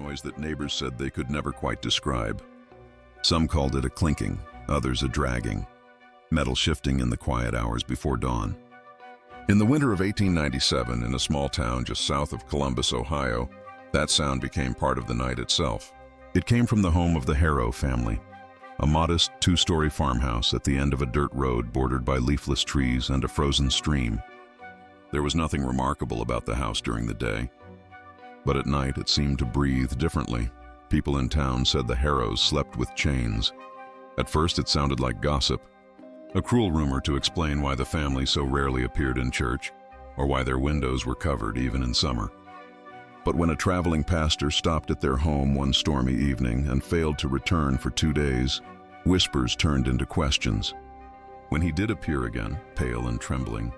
noise that neighbors said they could never quite describe. Some called it a clinking, others a dragging, metal shifting in the quiet hours before dawn. In the winter of 1897, in a small town just south of Columbus, Ohio, that sound became part of the night itself. It came from the home of the Harrow family, a modest two-story farmhouse at the end of a dirt road bordered by leafless trees and a frozen stream. There was nothing remarkable about the house during the day, but at night it seemed to breathe differently. People in town said the Harrows slept with chains. At first it sounded like gossip, a cruel rumor to explain why the family so rarely appeared in church, or why their windows were covered even in summer. But when a traveling pastor stopped at their home one stormy evening and failed to return for 2 days, whispers turned into questions. When he did appear again, pale and trembling,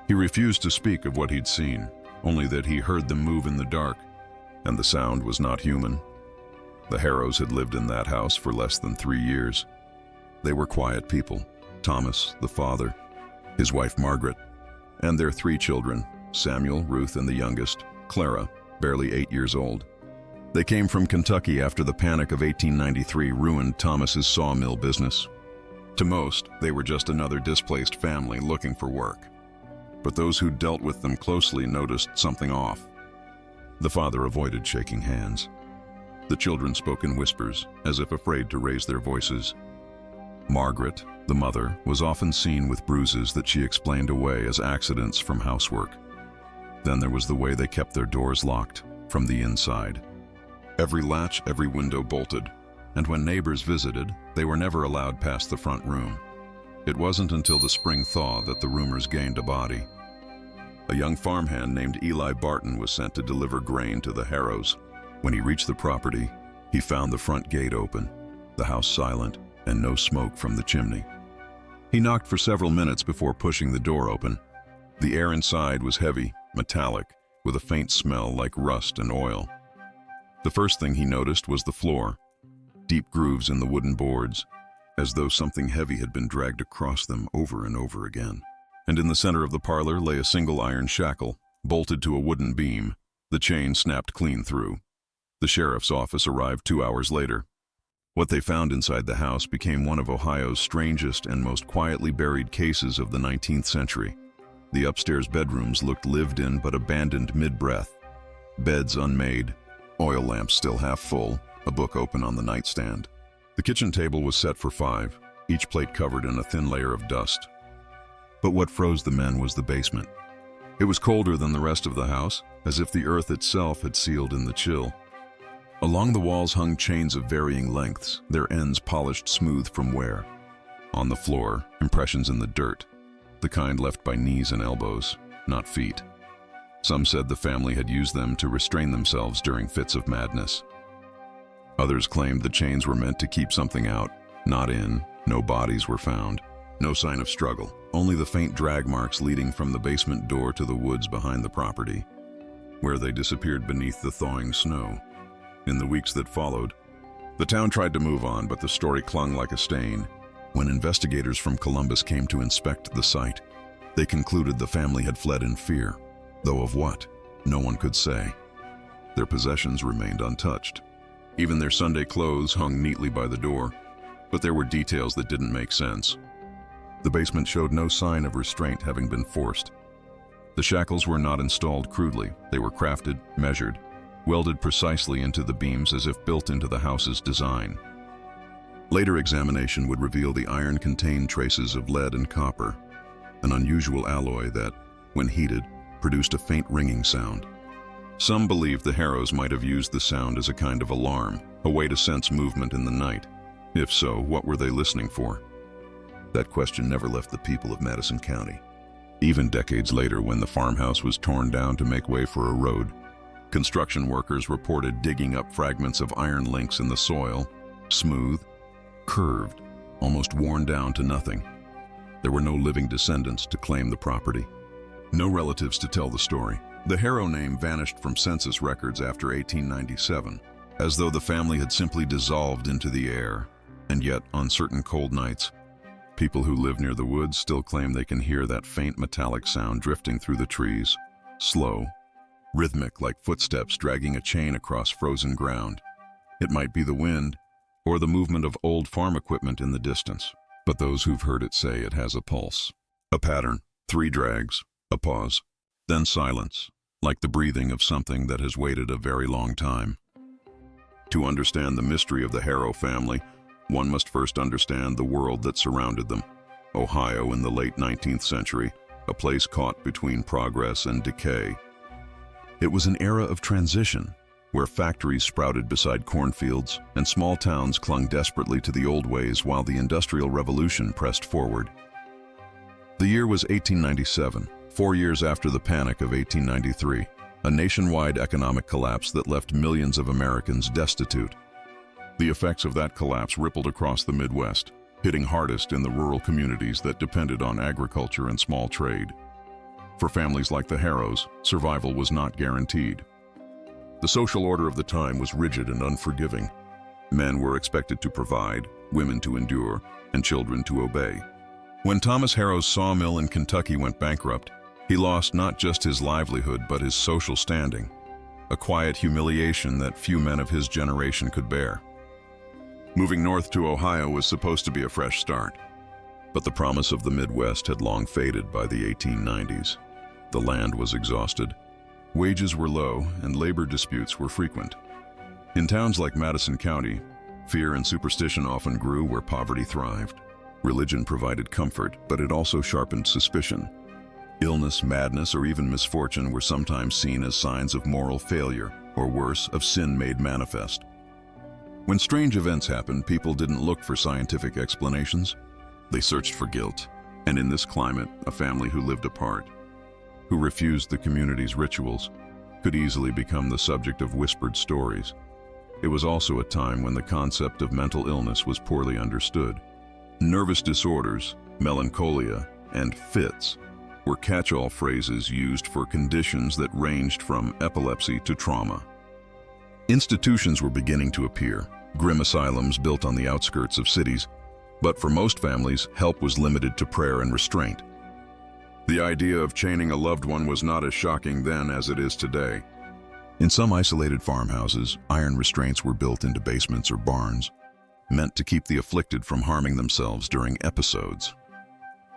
he refused to speak of what he'd seen, only that he heard them move in the dark, and the sound was not human. The Harrows had lived in that house for less than 3 years. They were quiet people. Thomas, the father, his wife Margaret, and their 3 children, Samuel, Ruth, and the youngest, Clara, barely 8 years old. They came from Kentucky after the Panic of 1893 ruined Thomas's sawmill business. To most, they were just another displaced family looking for work. But those who dealt with them closely noticed something off. The father avoided shaking hands. The children spoke in whispers, as if afraid to raise their voices. Margaret, the mother, was often seen with bruises that she explained away as accidents from housework. Then there was the way they kept their doors locked from the inside. Every latch, every window bolted, and when neighbors visited, they were never allowed past the front room. It wasn't until the spring thaw that the rumors gained a body. A young farmhand named Eli Barton was sent to deliver grain to the Harrows. When he reached the property, he found the front gate open, the house silent, and no smoke from the chimney. He knocked for several minutes before pushing the door open. The air inside was heavy, metallic, with a faint smell like rust and oil. The first thing he noticed was the floor, deep grooves in the wooden boards, as though something heavy had been dragged across them over and over again. And in the center of the parlor lay a single iron shackle, bolted to a wooden beam. The chain snapped clean through. The sheriff's office arrived 2 hours later. What they found inside the house became one of Ohio's strangest and most quietly buried cases of the 19th century. The upstairs bedrooms looked lived in but abandoned mid-breath. Beds unmade, oil lamps still half full, a book open on the nightstand. The kitchen table was set for 5, each plate covered in a thin layer of dust. But what froze the men was the basement. It was colder than the rest of the house, as if the earth itself had sealed in the chill. Along the walls hung chains of varying lengths, their ends polished smooth from wear. On the floor, impressions in the dirt, the kind left by knees and elbows, not feet. Some said the family had used them to restrain themselves during fits of madness. Others claimed the chains were meant to keep something out, not in. No bodies were found, no sign of struggle, only the faint drag marks leading from the basement door to the woods behind the property, where they disappeared beneath the thawing snow. In the weeks that followed, the town tried to move on, but the story clung like a stain. When investigators from Columbus came to inspect the site, they concluded the family had fled in fear, though of what, no one could say. Their possessions remained untouched. Even their Sunday clothes hung neatly by the door, but there were details that didn't make sense. The basement showed no sign of restraint having been forced. The shackles were not installed crudely. They were crafted, measured, welded precisely into the beams as if built into the house's design. Later examination would reveal the iron contained traces of lead and copper, an unusual alloy that, when heated, produced a faint ringing sound. Some believed the Harrows might have used the sound as a kind of alarm, a way to sense movement in the night. If so, what were they listening for? That question never left the people of Madison County. Even decades later, when the farmhouse was torn down to make way for a road, construction workers reported digging up fragments of iron links in the soil, smooth, curved, almost worn down to nothing. There were no living descendants to claim the property, no relatives to tell the story. The Harrow name vanished from census records after 1897, as though the family had simply dissolved into the air. And yet, on certain cold nights, people who live near the woods still claim they can hear that faint metallic sound drifting through the trees, slow, rhythmic like footsteps dragging a chain across frozen ground. It might be the wind, or the movement of old farm equipment in the distance, but those who've heard it say it has a pulse. A pattern, 3 drags, a pause, then silence, like the breathing of something that has waited a very long time. To understand the mystery of the Harrow family, one must first understand the world that surrounded them. Ohio in the late 19th century, a place caught between progress and decay. It was an era of transition, where factories sprouted beside cornfields and small towns clung desperately to the old ways while the Industrial Revolution pressed forward. The year was 1897, 4 years after the Panic of 1893, a nationwide economic collapse that left millions of Americans destitute. The effects of that collapse rippled across the Midwest, hitting hardest in the rural communities that depended on agriculture and small trade. For families like the Harrows, survival was not guaranteed. The social order of the time was rigid and unforgiving. Men were expected to provide, women to endure, and children to obey. When Thomas Harrow's sawmill in Kentucky went bankrupt, he lost not just his livelihood but his social standing, a quiet humiliation that few men of his generation could bear. Moving north to Ohio was supposed to be a fresh start, but the promise of the Midwest had long faded by the 1890s. The land was exhausted, wages were low, and labor disputes were frequent. In towns like Madison County, fear and superstition often grew where poverty thrived. Religion provided comfort, but it also sharpened suspicion. Illness, madness, or even misfortune were sometimes seen as signs of moral failure, or worse, of sin made manifest. When strange events happened, people didn't look for scientific explanations. They searched for guilt. And in this climate, a family who lived apart, who refused the community's rituals, could easily become the subject of whispered stories. It was also a time when the concept of mental illness was poorly understood. Nervous disorders, melancholia, and fits were catch-all phrases used for conditions that ranged from epilepsy to trauma. Institutions were beginning to appear, grim asylums built on the outskirts of cities, but for most families, help was limited to prayer and restraint. The idea of chaining a loved one was not as shocking then as it is today. In some isolated farmhouses, iron restraints were built into basements or barns, meant to keep the afflicted from harming themselves during episodes.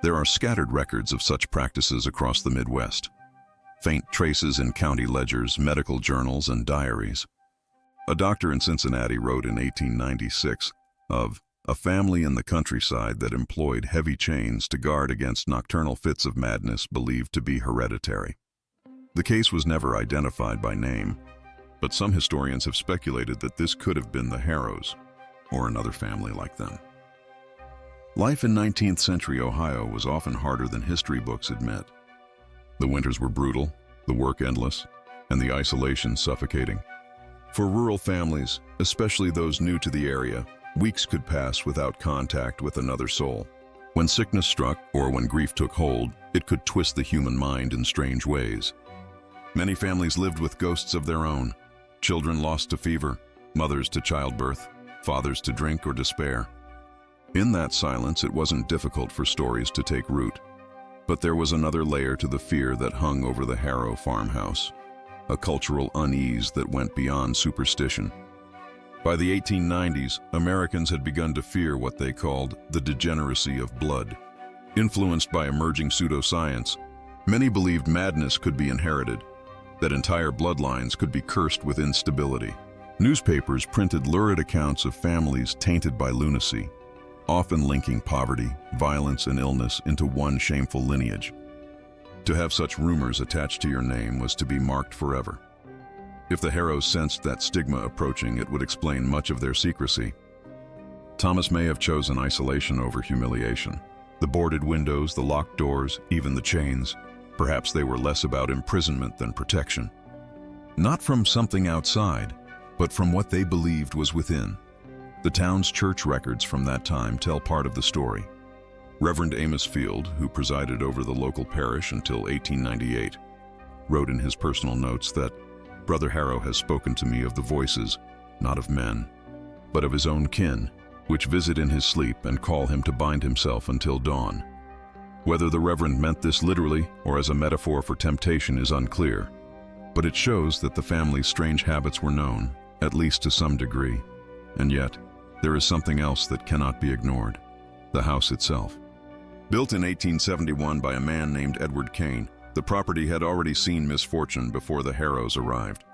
There are scattered records of such practices across the Midwest, faint traces in county ledgers, medical journals, and diaries. A doctor in Cincinnati wrote in 1896 of a family in the countryside that employed heavy chains to guard against nocturnal fits of madness believed to be hereditary. The case was never identified by name, but some historians have speculated that this could have been the Harrows, or another family like them. Life in 19th century Ohio was often harder than history books admit. The winters were brutal, the work endless, and the isolation suffocating. For rural families, especially those new to the area, weeks could pass without contact with another soul. When sickness struck, or when grief took hold, it could twist the human mind in strange ways. Many families lived with ghosts of their own, children lost to fever, mothers to childbirth, fathers to drink or despair. In that silence, it wasn't difficult for stories to take root. But there was another layer to the fear that hung over the Harrow farmhouse, a cultural unease that went beyond superstition. By the 1890s, Americans had begun to fear what they called the degeneracy of blood. Influenced by emerging pseudoscience, many believed madness could be inherited, that entire bloodlines could be cursed with instability. Newspapers printed lurid accounts of families tainted by lunacy, often linking poverty, violence, and illness into one shameful lineage. To have such rumors attached to your name was to be marked forever. If the Harrows sensed that stigma approaching, it would explain much of their secrecy. Thomas may have chosen isolation over humiliation. The boarded windows, the locked doors, even the chains. Perhaps they were less about imprisonment than protection. Not from something outside, but from what they believed was within. The town's church records from that time tell part of the story. Reverend Amos Field, who presided over the local parish until 1898, wrote in his personal notes that, "Brother Harrow has spoken to me of the voices, not of men, but of his own kin, which visit in his sleep and call him to bind himself until dawn." Whether the Reverend meant this literally or as a metaphor for temptation is unclear, But it shows that the family's strange habits were known, at least to some degree. And yet, there is something else that cannot be ignored: the house itself. Built in 1871 by a man named Edward Kane, the property had already seen misfortune before the Harrows arrived.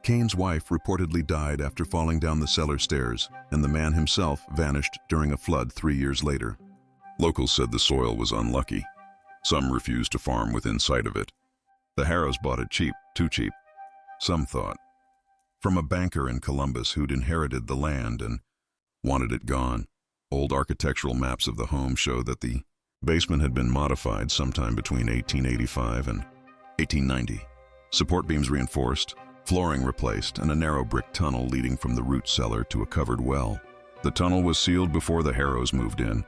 Kane's wife reportedly died after falling down the cellar stairs, and the man himself vanished during a flood 3 years later. Locals said the soil was unlucky. Some refused to farm within sight of it. The Harrows bought it cheap, too cheap, some thought, from a banker in Columbus who'd inherited the land and wanted it gone. Old architectural maps of the home show that the basement had been modified sometime between 1885 and 1890. Support beams reinforced, flooring replaced, and a narrow brick tunnel leading from the root cellar to a covered well. The tunnel was sealed before the Harrows moved in,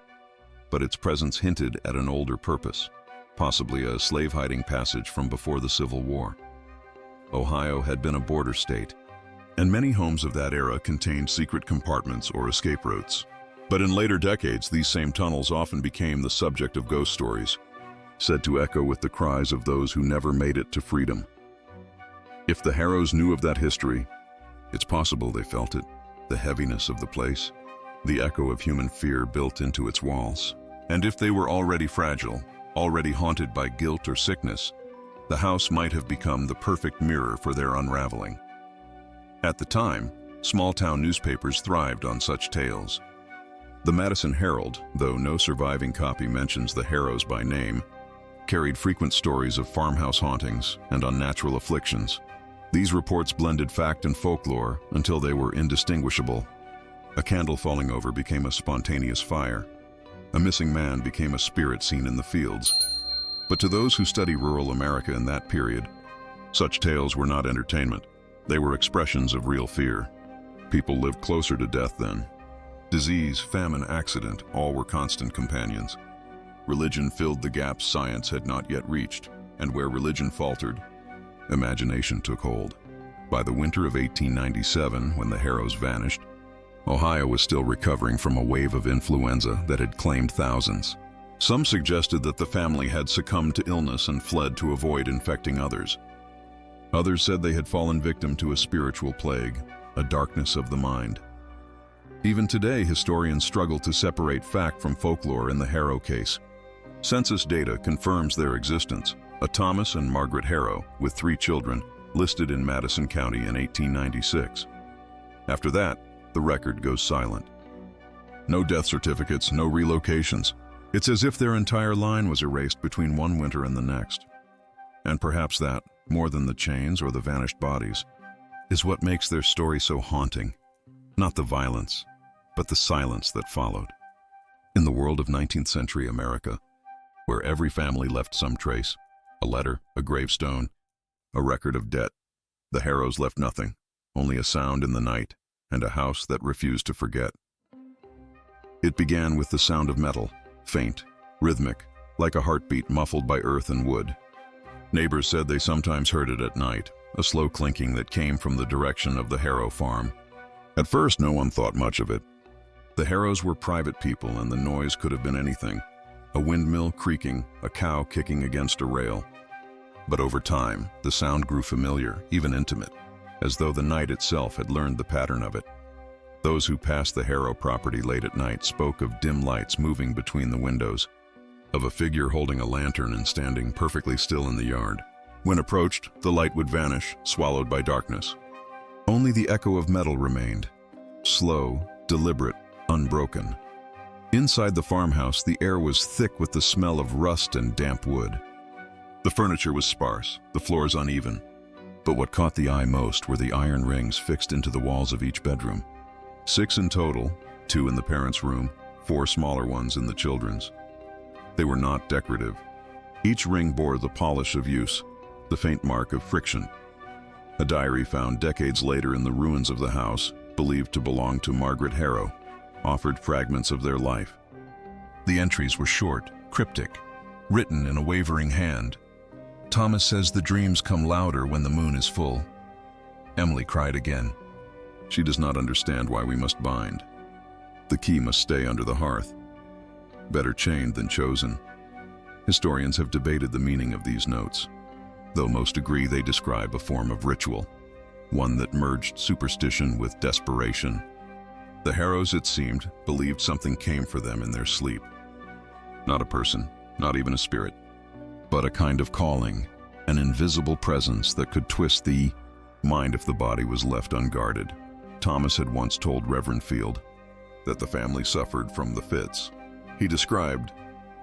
but its presence hinted at an older purpose, possibly a slave-hiding passage from before the Civil War. Ohio had been a border state, and many homes of that era contained secret compartments or escape routes. But in later decades, these same tunnels often became the subject of ghost stories, said to echo with the cries of those who never made it to freedom. If the Harrows knew of that history, it's possible they felt it, the heaviness of the place, the echo of human fear built into its walls. And if they were already fragile, already haunted by guilt or sickness, the house might have become the perfect mirror for their unraveling. At the time, small-town newspapers thrived on such tales. The Madison Herald, though no surviving copy mentions the Harrows by name, carried frequent stories of farmhouse hauntings and unnatural afflictions. These reports blended fact and folklore until they were indistinguishable. A candle falling over became a spontaneous fire. A missing man became a spirit seen in the fields. But to those who study rural America in that period, such tales were not entertainment. They were expressions of real fear. People lived closer to death then. Disease, famine, accident, all were constant companions. Religion filled the gaps science had not yet reached, and where religion faltered, imagination took hold. By the winter of 1897, when the Harrows vanished, Ohio was still recovering from a wave of influenza that had claimed thousands. Some suggested that the family had succumbed to illness and fled to avoid infecting others. Others said they had fallen victim to a spiritual plague, a darkness of the mind. Even today, historians struggle to separate fact from folklore in the Harrow case. Census data confirms their existence: a Thomas and Margaret Harrow, with 3 children, listed in Madison County in 1896. After that, the record goes silent. No death certificates, no relocations. It's as if their entire line was erased between one winter and the next. And perhaps that, more than the chains or the vanished bodies, is what makes their story so haunting. Not the violence, but the silence that followed. In the world of 19th century America, where every family left some trace, a letter, a gravestone, a record of debt, the Harrows left nothing, only a sound in the night and a house that refused to forget. It began with the sound of metal, faint, rhythmic, like a heartbeat muffled by earth and wood. Neighbors said they sometimes heard it at night, a slow clinking that came from the direction of the Harrow farm. At first, no one thought much of it. The Harrows were private people, and the noise could have been anything: a windmill creaking, a cow kicking against a rail. But over time, the sound grew familiar, even intimate, as though the night itself had learned the pattern of it. Those who passed the Harrow property late at night spoke of dim lights moving between the windows, of a figure holding a lantern and standing perfectly still in the yard. When approached, the light would vanish, swallowed by darkness. Only the echo of metal remained, slow, deliberate, unbroken. Inside the farmhouse, the air was thick with the smell of rust and damp wood. The furniture was sparse, the floors uneven. But what caught the eye most were the iron rings fixed into the walls of each bedroom. 6 in total, 2 in the parents' room, 4 smaller ones in the children's. They were not decorative. Each ring bore the polish of use, the faint mark of friction. A diary found decades later in the ruins of the house, believed to belong to Margaret Harrow, offered fragments of their life. The entries were short, cryptic, written in a wavering hand. Thomas says the dreams come louder when the moon is full. Emily cried again. She does not understand why we must bind. The key must stay under the hearth. Better chained than chosen. Historians have debated the meaning of these notes. though most agree they describe a form of ritual, one that merged superstition with desperation. The Harrows, it seemed, believed something came for them in their sleep. Not a person, not even a spirit, but a kind of calling, an invisible presence that could twist the mind if the body was left unguarded. Thomas had once told Reverend Field that the family suffered from the fits. He described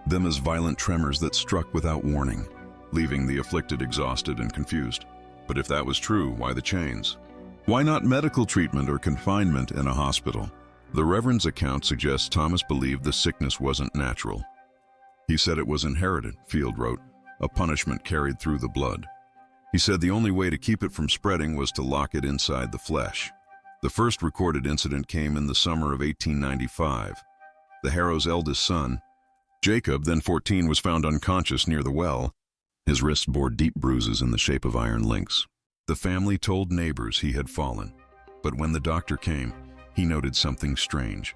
them as violent tremors that struck without warning, leaving the afflicted exhausted and confused. But if that was true, why the chains? Why not medical treatment or confinement in a hospital? The Reverend's account suggests Thomas believed the sickness wasn't natural. He said it was inherited, Field wrote, a punishment carried through the blood. He said the only way to keep it from spreading was to lock it inside the flesh. The first recorded incident came in the summer of 1895. The Harrows' eldest son, Jacob, then 14, was found unconscious near the well. His wrists bore deep bruises in the shape of iron links. The family told neighbors he had fallen, but when the doctor came, he noted something strange.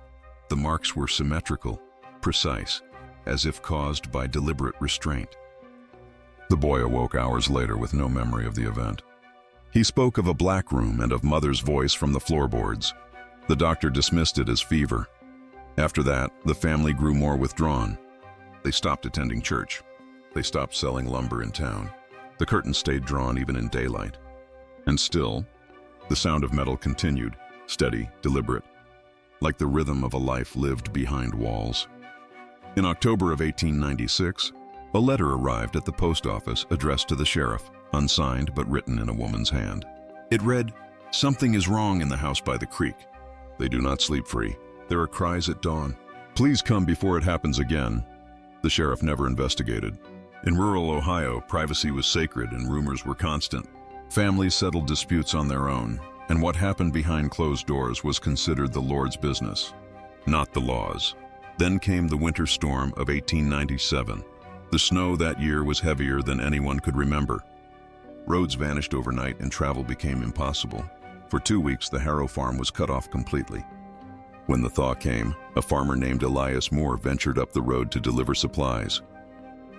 The marks were symmetrical, precise, as if caused by deliberate restraint. The boy awoke hours later with no memory of the event. He spoke of a black room and of Mother's voice from the floorboards. The doctor dismissed it as fever. After that, the family grew more withdrawn. They stopped attending church. They stopped selling lumber in town. The curtains stayed drawn even in daylight. And still, the sound of metal continued, steady, deliberate, like the rhythm of a life lived behind walls. In October of 1896, a letter arrived at the post office addressed to the sheriff, unsigned but written in a woman's hand. It read, "Something is wrong in the house by the creek. They do not sleep free. There are cries at dawn. Please come before it happens again." The sheriff never investigated. In rural Ohio, privacy was sacred and rumors were constant. Families settled disputes on their own, and what happened behind closed doors was considered the Lord's business, not the law's. Then came the winter storm of 1897. The snow that year was heavier than anyone could remember. Roads vanished overnight and travel became impossible. For 2 weeks, the Harrow farm was cut off completely. When the thaw came, a farmer named Elias Moore ventured up the road to deliver supplies.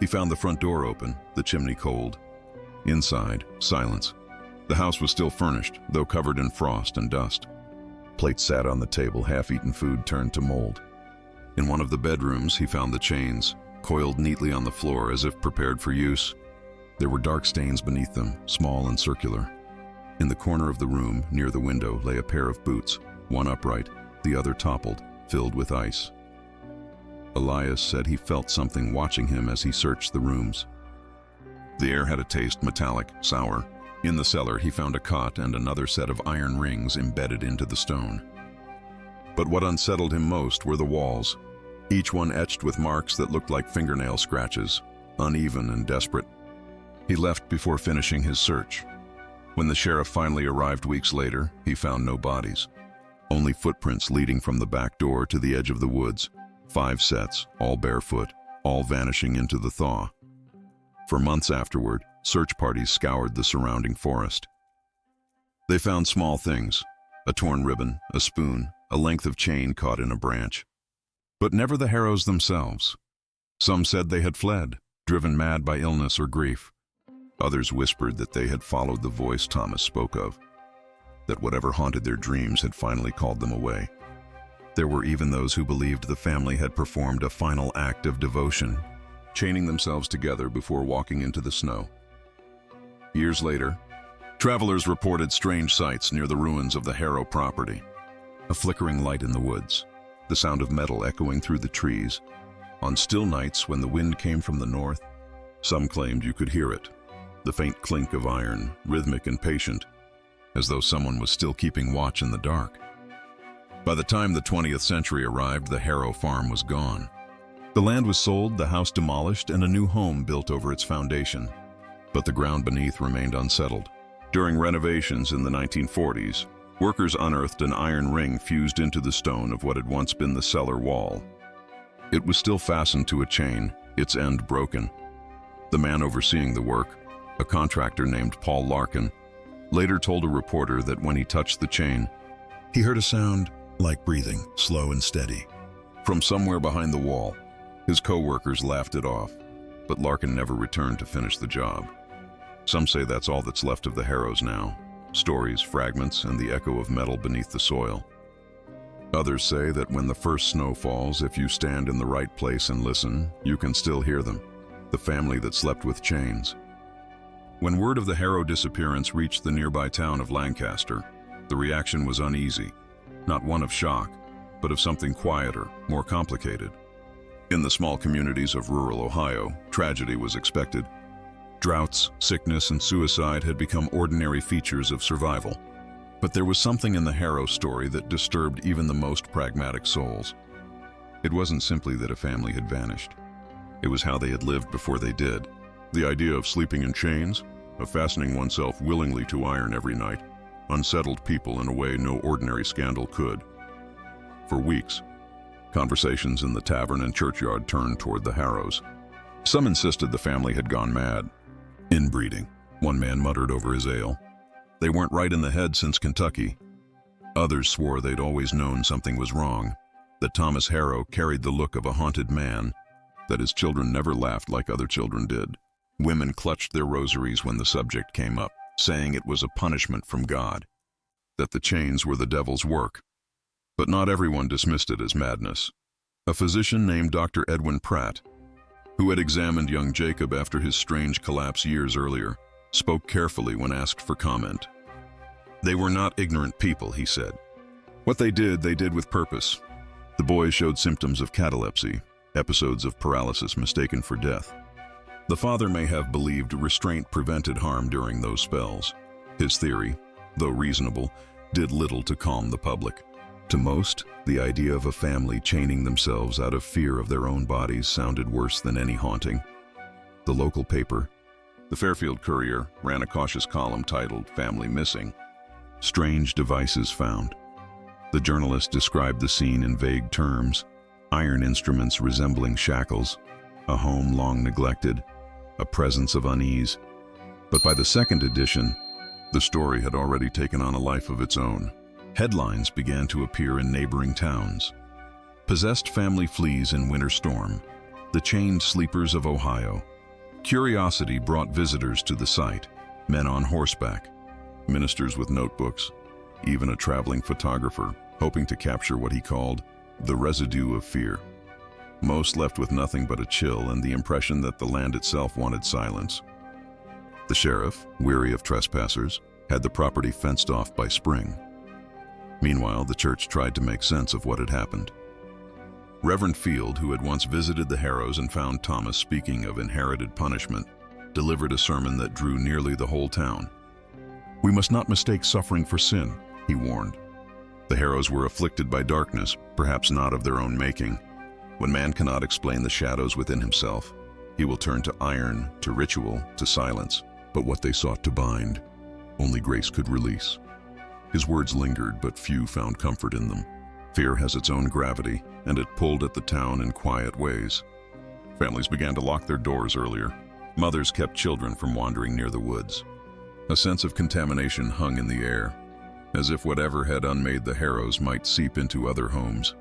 He found the front door open, the chimney cold. Inside, silence. The house was still furnished, though covered in frost and dust. Plates sat on the table, half-eaten food turned to mold. In one of the bedrooms, he found the chains, coiled neatly on the floor as if prepared for use. There were dark stains beneath them, small and circular. In the corner of the room, near the window, lay a pair of boots, one upright, the other toppled, filled with ice. Elias said he felt something watching him as he searched the rooms. The air had a taste metallic, sour. In the cellar, he found a cot and another set of iron rings embedded into the stone. But what unsettled him most were the walls, each one etched with marks that looked like fingernail scratches, uneven and desperate. He left before finishing his search. When the sheriff finally arrived weeks later, he found no bodies. Only footprints leading from the back door to the edge of the woods. 5 sets, all barefoot, all vanishing into the thaw. For months afterward, search parties scoured the surrounding forest. They found small things, a torn ribbon, a spoon, a length of chain caught in a branch. But never the Harrows themselves. Some said they had fled, driven mad by illness or grief. Others whispered that they had followed the voice Thomas spoke of, that whatever haunted their dreams had finally called them away. There were even those who believed the family had performed a final act of devotion, chaining themselves together before walking into the snow. Years later, travelers reported strange sights near the ruins of the Harrow property. A flickering light in the woods, the sound of metal echoing through the trees. On still nights when the wind came from the north, some claimed you could hear it, the faint clink of iron, rhythmic and patient, as though someone was still keeping watch in the dark. By the time the 20th century arrived, the Harrow farm was gone. The land was sold, the house demolished, and a new home built over its foundation. But the ground beneath remained unsettled. During renovations in the 1940s, workers unearthed an iron ring fused into the stone of what had once been the cellar wall. It was still fastened to a chain, its end broken. The man overseeing the work, a contractor named Paul Larkin, later told a reporter that when he touched the chain, he heard a sound like breathing, slow and steady. From somewhere behind the wall, his co-workers laughed it off, but Larkin never returned to finish the job. Some say that's all that's left of the Harrows now. Stories, fragments, and the echo of metal beneath the soil. Others say that when the first snow falls, if you stand in the right place and listen, you can still hear them, the family that slept with chains. When word of the Harrow disappearance reached the nearby town of Lancaster, the reaction was uneasy, not one of shock, but of something quieter, more complicated. In the small communities of rural Ohio, tragedy was expected. Droughts, sickness, and suicide had become ordinary features of survival. But there was something in the Harrow story that disturbed even the most pragmatic souls. It wasn't simply that a family had vanished. It was how they had lived before they did. The idea of sleeping in chains, of fastening oneself willingly to iron every night, unsettled people in a way no ordinary scandal could. For weeks, conversations in the tavern and churchyard turned toward the Harrows. Some insisted the family had gone mad. Inbreeding, one man muttered over his ale. They weren't right in the head since Kentucky. Others swore they'd always known something was wrong, that Thomas Harrow carried the look of a haunted man, that his children never laughed like other children did. Women clutched their rosaries when the subject came up, saying it was a punishment from God, that the chains were the devil's work. But not everyone dismissed it as madness. A physician named Dr. Edwin Pratt, who had examined young Jacob after his strange collapse years earlier, spoke carefully when asked for comment. They were not ignorant people, he said. What they did with purpose. The boy showed symptoms of catalepsy, episodes of paralysis mistaken for death. The father may have believed restraint prevented harm during those spells. His theory, though reasonable, did little to calm the public. To most, the idea of a family chaining themselves out of fear of their own bodies sounded worse than any haunting. The local paper, the Fairfield Courier, ran a cautious column titled "Family Missing. Strange Devices Found." The journalist described the scene in vague terms: iron instruments resembling shackles, a home long neglected, a presence of unease. But by the second edition, the story had already taken on a life of its own. Headlines began to appear in neighboring towns. Possessed family flees in winter storm. The chained sleepers of Ohio. Curiosity brought visitors to the site, men on horseback, ministers with notebooks, even a traveling photographer, hoping to capture what he called the residue of fear. Most left with nothing but a chill and the impression that the land itself wanted silence. The sheriff, weary of trespassers, had the property fenced off by spring. Meanwhile, the church tried to make sense of what had happened. Reverend Field, who had once visited the Harrows and found Thomas speaking of inherited punishment, delivered a sermon that drew nearly the whole town. "We must not mistake suffering for sin," he warned. The Harrows were afflicted by darkness, perhaps not of their own making. When man cannot explain the shadows within himself, he will turn to iron, to ritual, to silence. But what they sought to bind, only grace could release. His words lingered, but few found comfort in them. Fear has its own gravity, and it pulled at the town in quiet ways. Families began to lock their doors earlier. Mothers kept children from wandering near the woods. A sense of contamination hung in the air, as if whatever had unmade the Harrows might seep into other homes.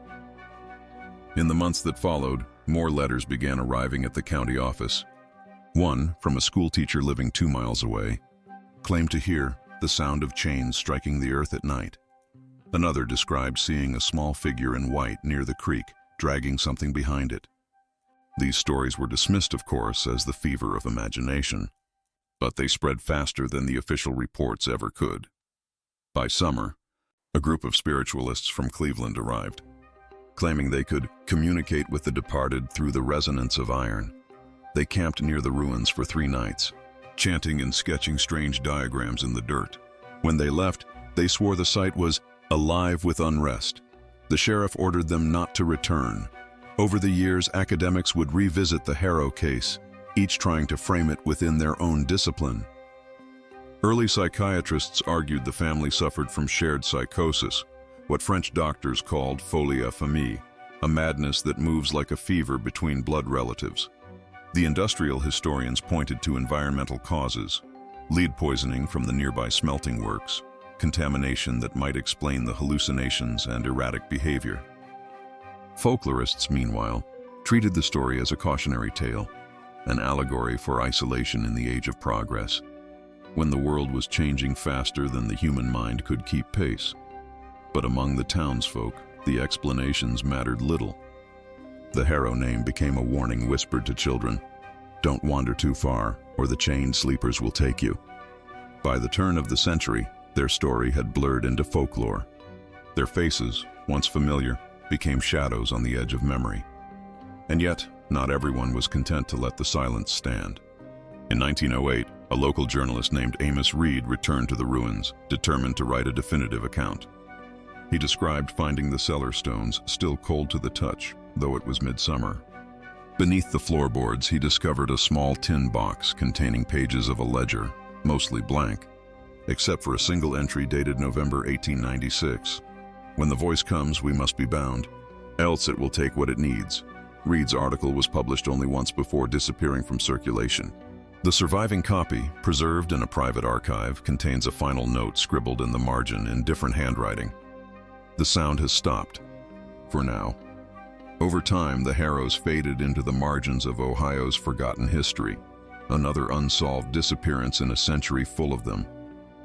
In the months that followed, more letters began arriving at the county office. One, from a schoolteacher living 2 miles away, claimed to hear the sound of chains striking the earth at night. Another described seeing a small figure in white near the creek, dragging something behind it. These stories were dismissed, of course, as the fever of imagination, but they spread faster than the official reports ever could. By summer, a group of spiritualists from Cleveland arrived, claiming they could communicate with the departed through the resonance of iron. They camped near the ruins for 3 nights, chanting and sketching strange diagrams in the dirt. When they left, they swore the site was alive with unrest. The sheriff ordered them not to return. Over the years, academics would revisit the Harrow case, each trying to frame it within their own discipline. Early psychiatrists argued the family suffered from shared psychosis, what French doctors called folie à famille, a madness that moves like a fever between blood relatives. The industrial historians pointed to environmental causes: lead poisoning from the nearby smelting works, contamination that might explain the hallucinations and erratic behavior. Folklorists, meanwhile, treated the story as a cautionary tale, an allegory for isolation in the age of progress. when the world was changing faster than the human mind could keep pace. But among the townsfolk, the explanations mattered little. The Harrow name became a warning whispered to children. Don't wander too far, or the chained sleepers will take you. By the turn of the century, their story had blurred into folklore. Their faces, once familiar, became shadows on the edge of memory. And yet, not everyone was content to let the silence stand. In 1908, a local journalist named Amos Reed returned to the ruins, determined to write a definitive account. He described finding the cellar stones still cold to the touch, though it was midsummer. Beneath the floorboards, he discovered a small tin box containing pages of a ledger, mostly blank, except for a single entry dated November 1896. When the voice comes, we must be bound, else it will take what it needs. Reed's article was published only once before disappearing from circulation. The surviving copy, preserved in a private archive, contains a final note scribbled in the margin in different handwriting. The sound has stopped, for now. Over time, the Harrows faded into the margins of Ohio's forgotten history, another unsolved disappearance in a century full of them.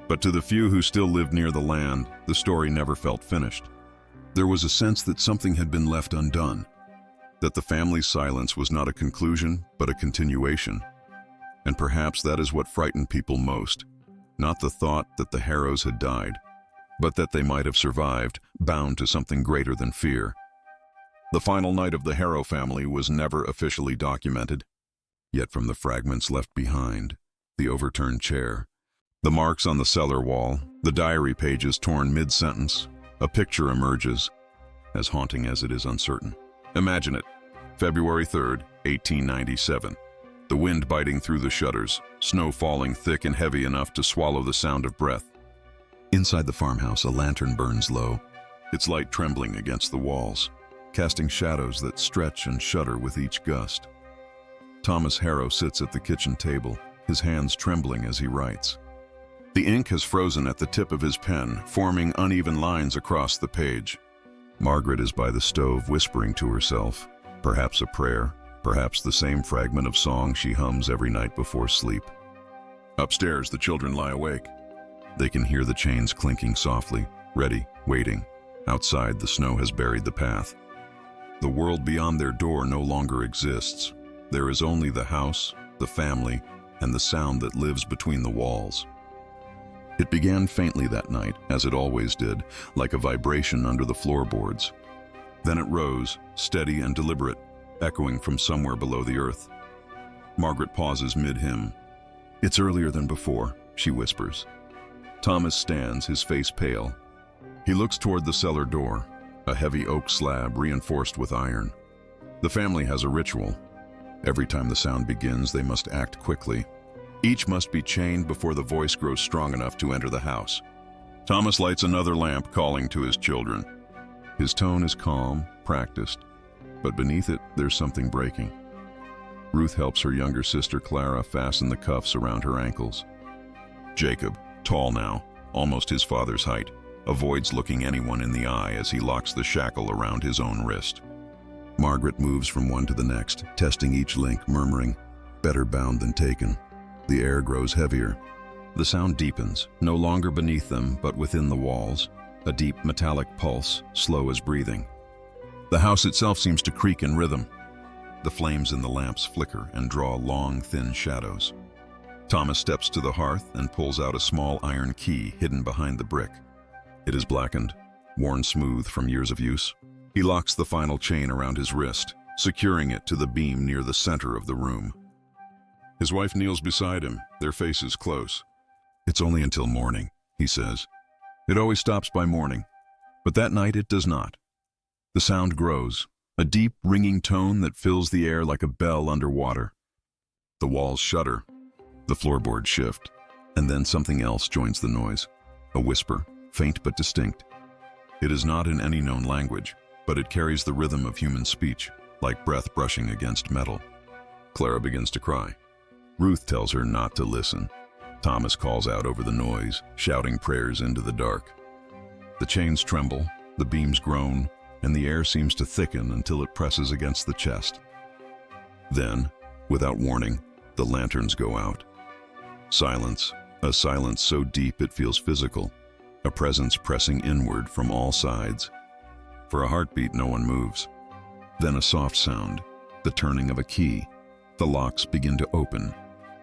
But to the few who still lived near the land, the story never felt finished. There was a sense that something had been left undone, that the family's silence was not a conclusion, but a continuation. And perhaps that is what frightened people most, not the thought that the Harrows had died, but that they might have survived, bound to something greater than fear. The final night of the Harrow family was never officially documented, yet from the fragments left behind, the overturned chair, the marks on the cellar wall, the diary pages torn mid-sentence, a picture emerges, as haunting as it is uncertain. Imagine it, February 3rd, 1897. The wind biting through the shutters, snow falling thick and heavy enough to swallow the sound of breath. Inside the farmhouse, a lantern burns low, its light trembling against the walls, casting shadows that stretch and shudder with each gust. Thomas Harrow sits at the kitchen table, his hands trembling as he writes. The ink has frozen at the tip of his pen, forming uneven lines across the page. Margaret is by the stove whispering to herself, perhaps a prayer, perhaps the same fragment of song she hums every night before sleep. Upstairs, the children lie awake. They can hear the chains clinking softly, ready, waiting. Outside, the snow has buried the path. The world beyond their door no longer exists. There is only the house, the family, and the sound that lives between the walls. It began faintly that night, as it always did, like a vibration under the floorboards. Then it rose, steady and deliberate, echoing from somewhere below the earth. Margaret pauses mid-hymn. It's earlier than before, she whispers. Thomas stands, his face pale. He looks toward the cellar door, a heavy oak slab reinforced with iron. The family has a ritual. Every time the sound begins, they must act quickly. Each must be chained before the voice grows strong enough to enter the house. Thomas lights another lamp, calling to his children. His tone is calm, practiced, but beneath it, there's something breaking. Ruth helps her younger sister Clara fasten the cuffs around her ankles. Jacob, tall now, almost his father's height, avoids looking anyone in the eye as he locks the shackle around his own wrist. Margaret moves from one to the next, testing each link, murmuring, "Better bound than taken." The air grows heavier. The sound deepens, no longer beneath them, but within the walls, a deep metallic pulse, slow as breathing. The house itself seems to creak in rhythm. The flames in the lamps flicker and draw long, thin shadows. Thomas steps to the hearth and pulls out a small iron key hidden behind the brick. It is blackened, worn smooth from years of use. He locks the final chain around his wrist, securing it to the beam near the center of the room. His wife kneels beside him, their faces close. "It's only until morning," he says. "It always stops by morning." But that night it does not. The sound grows, a deep, ringing tone that fills the air like a bell underwater. The walls shudder, the floorboards shift, and then something else joins the noise, a whisper, faint but distinct. It is not in any known language, but it carries the rhythm of human speech, like breath brushing against metal. Clara begins to cry. Ruth tells her not to listen. Thomas calls out over the noise, shouting prayers into the dark. The chains tremble, the beams groan, and the air seems to thicken until it presses against the chest. Then, without warning, the lanterns go out. Silence, A silence so deep it feels physical, a presence pressing inward from all sides. For a heartbeat, no one moves. Then a soft sound, the turning of a key. The locks begin to open,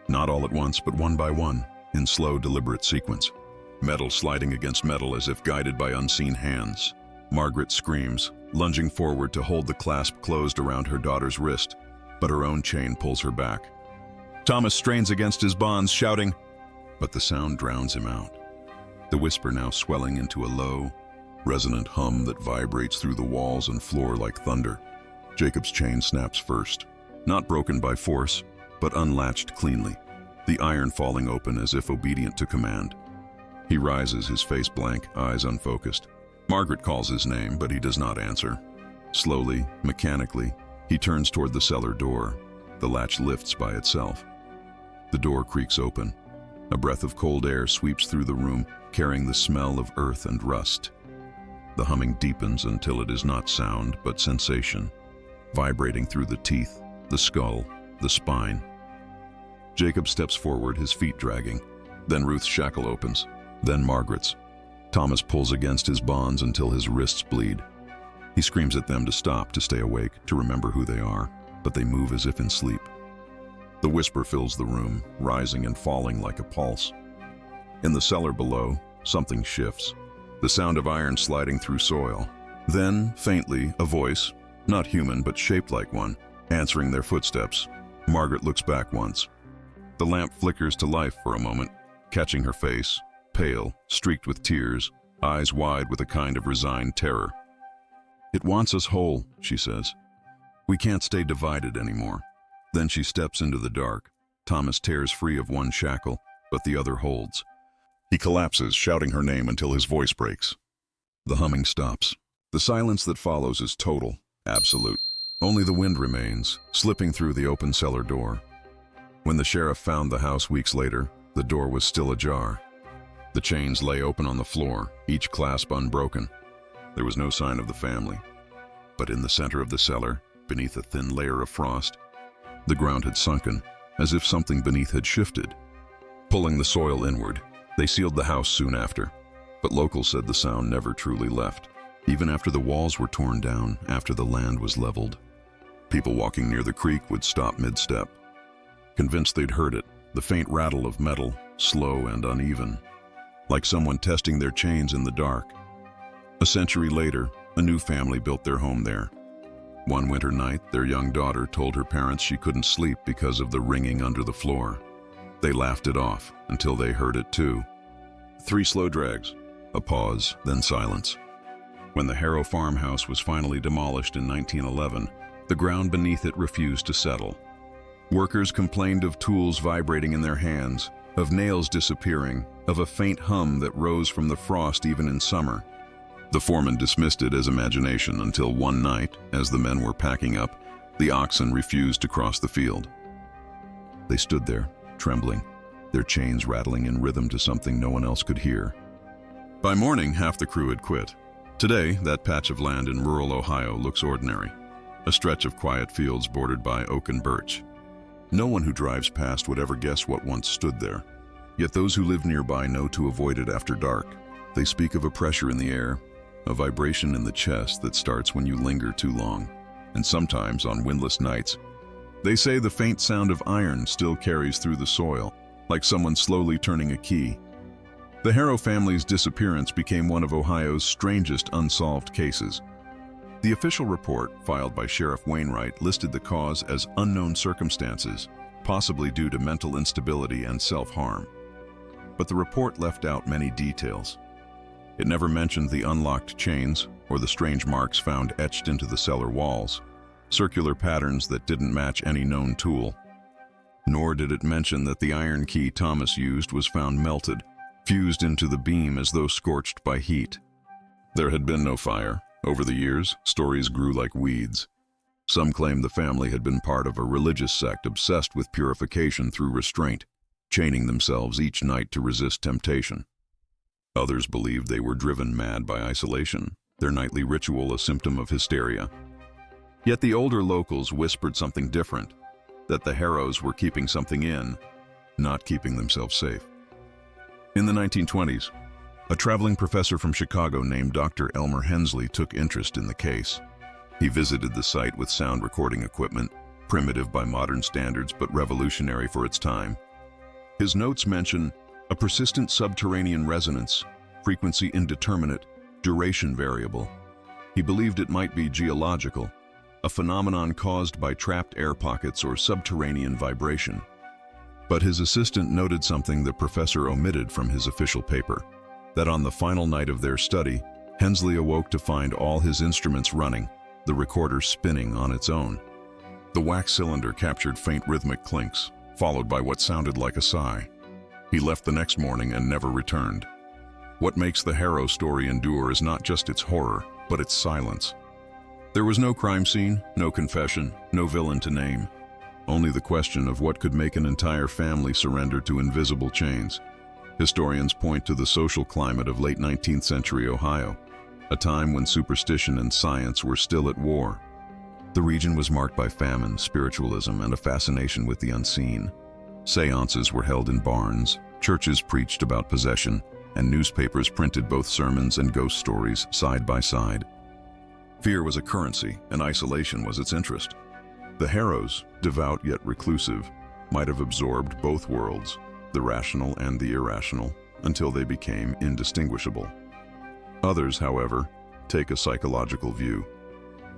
not all at once, but one by one, in slow, deliberate sequence. Metal sliding against metal as if guided by unseen hands. Margaret screams, lunging forward to hold the clasp closed around her daughter's wrist, but her own chain pulls her back. Thomas strains against his bonds, shouting, but the sound drowns him out. The whisper now swelling into a low, resonant hum that vibrates through the walls and floor like thunder. Jacob's chain snaps first, not broken by force, but unlatched cleanly, the iron falling open as if obedient to command. He rises, his face blank, eyes unfocused. Margaret calls his name, but he does not answer. Slowly, mechanically, he turns toward the cellar door. The latch lifts by itself. The door creaks open. A breath of cold air sweeps through the room, carrying the smell of earth and rust. The humming deepens until it is not sound, but sensation, vibrating through the teeth, the skull, the spine. Jacob steps forward, his feet dragging. Then Ruth's shackle opens, then Margaret's. Thomas pulls against his bonds until his wrists bleed. He screams at them to stop, to stay awake, to remember who they are, but they move as if in sleep. The whisper fills the room, rising and falling like a pulse. In the cellar below, something shifts, the sound of iron sliding through soil. Then, faintly, a voice, not human but shaped like one, answering their footsteps. Margaret looks back once. The lamp flickers to life for a moment, catching her face, pale, streaked with tears, eyes wide with a kind of resigned terror. "It wants us whole," she says. "We can't stay divided anymore." Then she steps into the dark. Thomas tears free of one shackle, but the other holds. He collapses, shouting her name until his voice breaks. The humming stops. The silence that follows is total, absolute. Only the wind remains, slipping through the open cellar door. When the sheriff found the house weeks later, the door was still ajar. The chains lay open on the floor, each clasp unbroken. There was no sign of the family. But in the center of the cellar, beneath a thin layer of frost, the ground had sunken, as if something beneath had shifted. Pulling the soil inward, they sealed the house soon after. But locals said the sound never truly left, even after the walls were torn down, after the land was leveled. People walking near the creek would stop mid-step. Convinced they'd heard it, the faint rattle of metal, slow and uneven, like someone testing their chains in the dark. A century later, a new family built their home there. One winter night, their young daughter told her parents she couldn't sleep because of the ringing under the floor. They laughed it off until they heard it too. 3 slow drags, a pause, then silence. When the Harrow farmhouse was finally demolished in 1911, the ground beneath it refused to settle. Workers complained of tools vibrating in their hands, of nails disappearing, of a faint hum that rose from the frost even in summer. The foreman dismissed it as imagination until one night, as the men were packing up, the oxen refused to cross the field. They stood there, trembling, their chains rattling in rhythm to something no one else could hear. By morning, half the crew had quit. Today, that patch of land in rural Ohio looks ordinary, a stretch of quiet fields bordered by oak and birch. No one who drives past would ever guess what once stood there. Yet those who live nearby know to avoid it after dark. They speak of a pressure in the air, a vibration in the chest that starts when you linger too long, and sometimes on windless nights. They say the faint sound of iron still carries through the soil, like someone slowly turning a key. The Harrow family's disappearance became one of Ohio's strangest unsolved cases. The official report, filed by Sheriff Wainwright, listed the cause as unknown circumstances, possibly due to mental instability and self-harm. But the report left out many details. It never mentioned the unlocked chains or the strange marks found etched into the cellar walls, circular patterns that didn't match any known tool. Nor did it mention that the iron key Thomas used was found melted, fused into the beam as though scorched by heat. There had been no fire. Over the years, stories grew like weeds. Some claimed the family had been part of a religious sect obsessed with purification through restraint, chaining themselves each night to resist temptation. Others believed they were driven mad by isolation, their nightly ritual a symptom of hysteria. Yet the older locals whispered something different, that the Harrows were keeping something in, not keeping themselves safe. In the 1920s, a traveling professor from Chicago named Dr. Elmer Hensley took interest in the case. He visited the site with sound recording equipment, primitive by modern standards but revolutionary for its time. His notes mention a persistent subterranean resonance, frequency indeterminate, duration variable. He believed it might be geological, a phenomenon caused by trapped air pockets or subterranean vibration. But his assistant noted something the professor omitted from his official paper, that on the final night of their study, Hensley awoke to find all his instruments running, the recorder spinning on its own. The wax cylinder captured faint rhythmic clinks, followed by what sounded like a sigh. He left the next morning and never returned. What makes the Harrows story endure is not just its horror, but its silence. There was no crime scene, no confession, no villain to name. Only the question of what could make an entire family surrender to invisible chains. Historians point to the social climate of late 19th century Ohio, a time when superstition and science were still at war. The region was marked by famine, spiritualism, and a fascination with the unseen. Seances were held in barns, churches preached about possession, and newspapers printed both sermons and ghost stories side by side. Fear was a currency, and isolation was its interest. The Harrows, devout yet reclusive, might have absorbed both worlds, the rational and the irrational, until they became indistinguishable. Others, however, take a psychological view.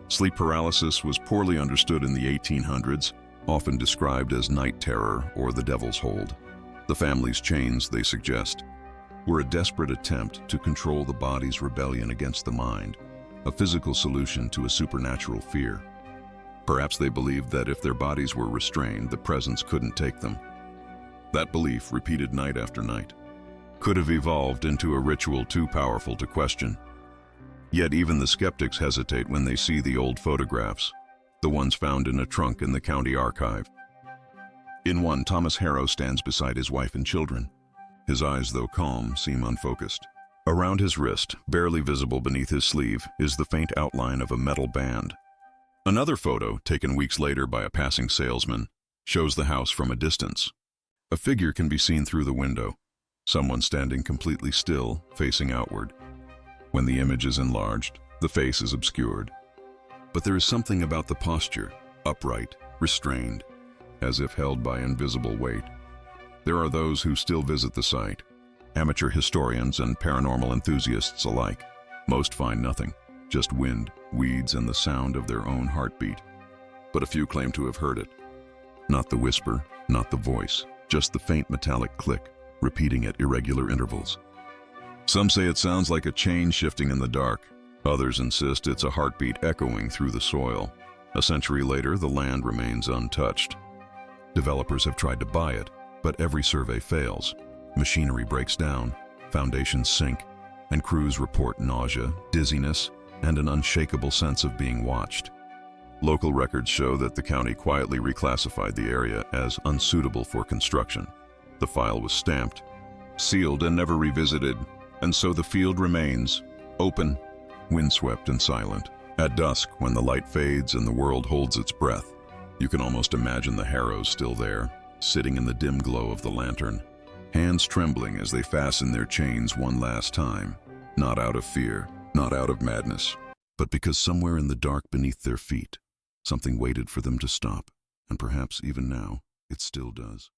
Sleep paralysis was poorly understood in the 1800s, often described as night terror or the devil's hold. The family's chains, they suggest, were a desperate attempt to control the body's rebellion against the mind, a physical solution to a supernatural fear. Perhaps they believed that if their bodies were restrained, the presence couldn't take them. That belief, repeated night after night, could have evolved into a ritual too powerful to question. Yet even the skeptics hesitate when they see the old photographs, the ones found in a trunk in the county archive. In one, Thomas Harrow stands beside his wife and children. His eyes, though calm, seem unfocused. Around his wrist, barely visible beneath his sleeve, is the faint outline of a metal band. Another photo, taken weeks later by a passing salesman, shows the house from a distance. A figure can be seen through the window, someone standing completely still, facing outward. When the image is enlarged, the face is obscured. But there is something about the posture, upright, restrained, as if held by invisible weight. There are those who still visit the site, amateur historians and paranormal enthusiasts alike. Most find nothing, just wind, weeds, and the sound of their own heartbeat. But a few claim to have heard it. Not the whisper, not the voice, just the faint metallic click, repeating at irregular intervals. Some say it sounds like a chain shifting in the dark. Others insist it's a heartbeat echoing through the soil. A century later, the land remains untouched. Developers have tried to buy it, but every survey fails. Machinery breaks down, foundations sink, and crews report nausea, dizziness, and an unshakable sense of being watched. Local records show that the county quietly reclassified the area as unsuitable for construction. The file was stamped, sealed, and never revisited, and so the field remains, open, windswept, and silent. At dusk, when the light fades and the world holds its breath, you can almost imagine the Harrows still there, sitting in the dim glow of the lantern, hands trembling as they fasten their chains one last time, not out of fear, not out of madness, but because somewhere in the dark beneath their feet, something waited for them to stop, and perhaps even now, it still does.